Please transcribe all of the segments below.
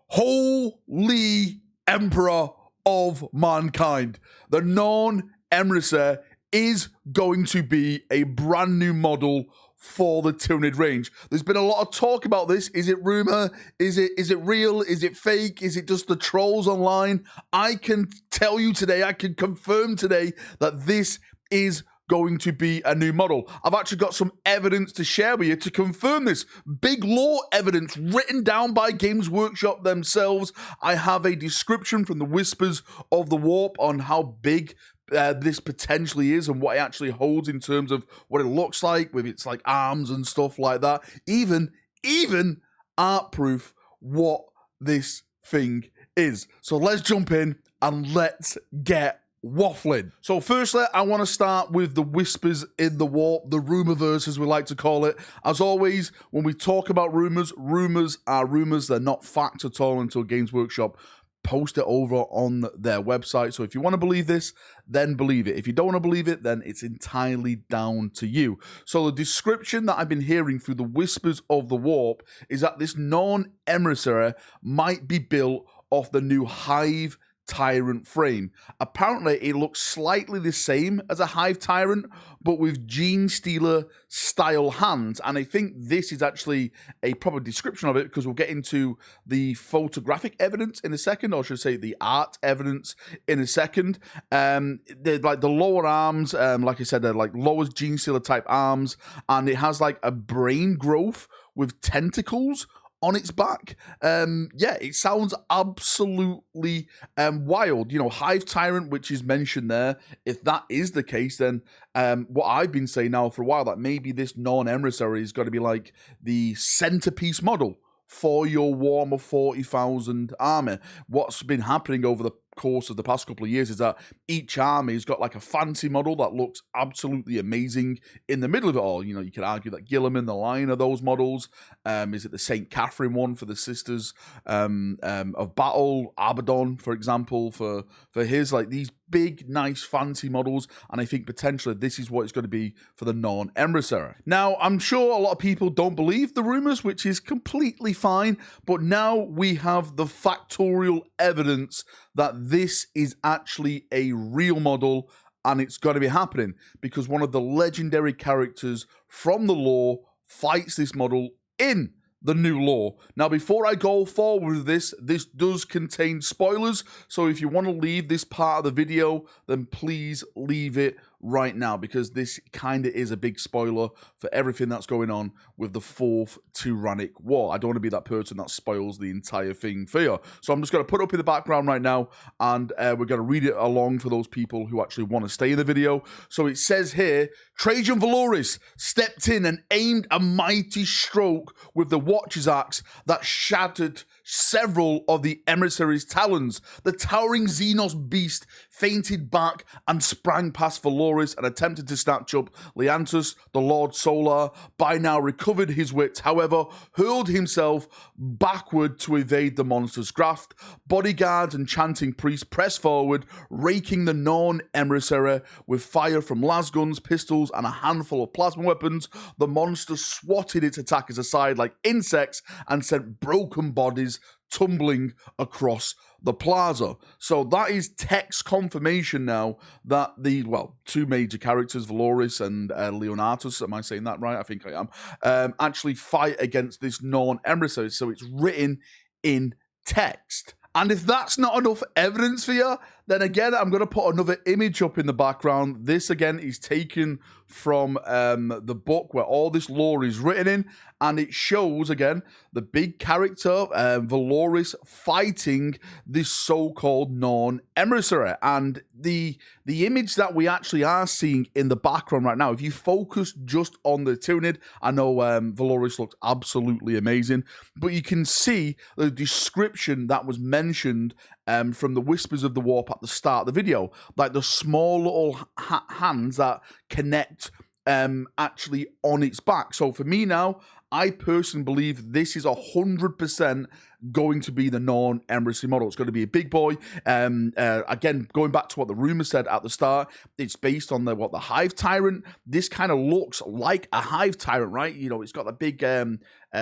Holy Emperor of Mankind. The Norn Emissary is going to be a brand new model for the Tyranid range. There's been a lot of talk about this. Is it rumor? Is it real? Is it fake? Is it just the trolls online? I can tell you today, I can confirm today that this is going to be a new model. I've actually got some evidence to share with you to confirm this. Big lore evidence written down by Games Workshop themselves. I have a description from the Whispers of the Warp on how big this potentially is and what it actually holds in terms of what it looks like with its like arms and stuff like that. Even art proof what this thing is. So let's jump in and let's get waffling. So firstly, I want to start with the Whispers in the Warp, the rumorverse as we like to call it. As always, when we talk about rumors, rumors are rumors. They're not facts at all until Games Workshop post it over on their website. So if you want to believe this, then believe it. If you don't want to believe it, then it's entirely down to you. So the description that I've been hearing through the Whispers of the Warp is that this Norn Emissary might be built off the new Hive Tyrant frame. Apparently, it looks slightly the same as a Hive Tyrant, but with Gene Stealer style hands. And I think this is actually a proper description of it because we'll get into the photographic evidence in a second, or should I say the art evidence in a second. They're like the lower arms, like I said, they're like lower Gene Stealer type arms, and it has like a brain growth with tentacles on its back. Yeah, it sounds absolutely wild. You know, Hive Tyrant, which is mentioned there, if that is the case, then what I've been saying now for a while, that maybe this Norn Emissary is going to be like the centerpiece model for your Warhammer 40,000 army. What's been happening over the course of the past couple of years is that each army has got like a fancy model that looks absolutely amazing in the middle of it all. You know, you could argue that Gilliman, the Lion, are those models. Is it the St. Catherine one for the Sisters of Battle? Abaddon, for example, for his, like these big, nice, fancy models, and I think potentially this is what it's going to be for the Norn Emissary. Now, I'm sure a lot of people don't believe the rumors, which is completely fine, but now we have the factorial evidence that this is actually a real model, and it's going to be happening because one of the legendary characters from the lore fights this model in the new lore. Now, before I go forward with this does contain spoilers, so if you want to leave this part of the video, then please leave it right now, because this kind of is a big spoiler for everything that's going on with the 4th Tyrannic War. I don't want to be that person that spoils the entire thing for you. So I'm just going to put it up in the background right now, and we're going to read it along for those people who actually want to stay in the video. So it says here, Trajan Valoris stepped in and aimed a mighty stroke with the Watcher's axe that shattered several of the emissary's talons. The towering Xenos beast fainted back and sprang past Valoris and attempted to snatch up Leantus, the Lord Solar. By now recovered his wits, however, hurled himself backward to evade the monster's grasp. Bodyguards and chanting priests pressed forward, raking the Norn Emissary with fire from lasguns, pistols, and a handful of plasma weapons. The monster swatted its attackers aside like insects and sent broken bodies tumbling across the plaza. So that is text confirmation now that the, well, two major characters, Valoris and Leonatus, am I saying that right? I think I am, actually fight against this Norn Emissary. So it's written in text. And if that's not enough evidence for you, then again, I'm going to put another image up in the background. This, again, is taken from the book where all this lore is written in, and it shows, again, the big character, Valoris, fighting this so-called Norn Emissary. And the image that we actually are seeing in the background right now, if you focus just on the Tyranid, I know Valoris looks absolutely amazing, but you can see the description that was mentioned from the Whispers of the Warp at the start of the video, like the small little hands that connect actually on its back. So for me now, I personally believe this is 100% going to be the Norn Emissary model. It's going to be a big boy. Again, going back to what the rumor said at the start, it's based on the Hive Tyrant. This kind of looks like a Hive Tyrant, right? You know, it's got the big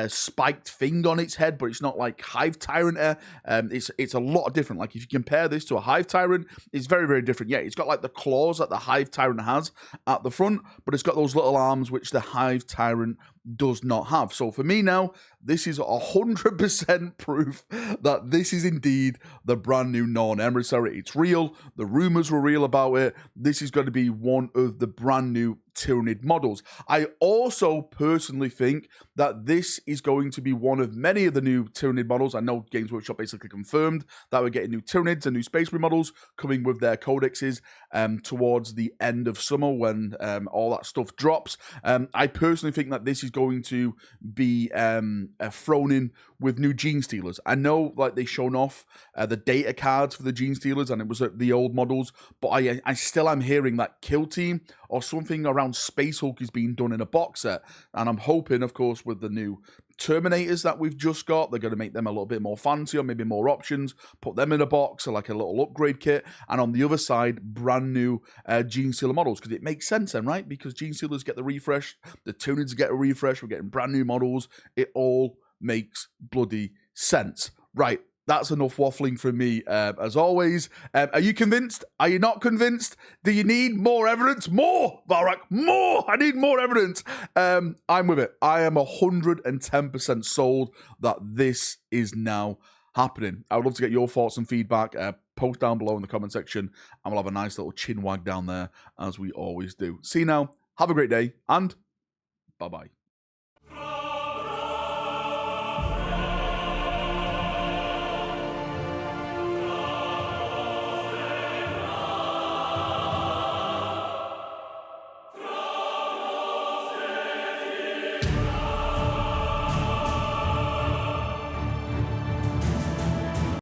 spiked thing on its head, but it's not like Hive Tyrant. It's a lot different. Like if you compare this to a Hive Tyrant, it's very, very different. Yeah, it's got like the claws that the Hive Tyrant has at the front, but it's got those little arms which the Hive Tyrant does not have. So for me now, this is 100% proof that this is indeed the brand new Norn Emissary. It's real. The rumors were real about it. This is going to be one of the brand new Tyranid models. I also personally think that this is going to be one of many of the new Tyranid models. I know Games Workshop basically confirmed that we're getting new Tyranids and new Space Marine models coming with their codexes towards the end of summer when all that stuff drops. I personally think that this is going to be thrown in with new Gene Stealers. I know like they've shown off the data cards for the Gene Stealers and it was the old models, but I still am hearing that Kill Team or something around Space Hulk is being done in a box set. And I'm hoping, of course, with the new Terminators that we've just got, they're going to make them a little bit more fancy or maybe more options, put them in a box or like a little upgrade kit. And on the other side, brand new Gene Stealer models, because it makes sense then, right? Because Gene Stealers get the refresh, the Tyranids get a refresh, we're getting brand new models. It all makes bloody sense. Right. That's enough waffling from me, as always. Are you convinced? Are you not convinced? Do you need more evidence? More, Valrak, more! I need more evidence. I'm with it. I am 110% sold that this is now happening. I would love to get your thoughts and feedback. Post down below in the comment section, and we'll have a nice little chin wag down there, as we always do. See you now. Have a great day, and bye-bye.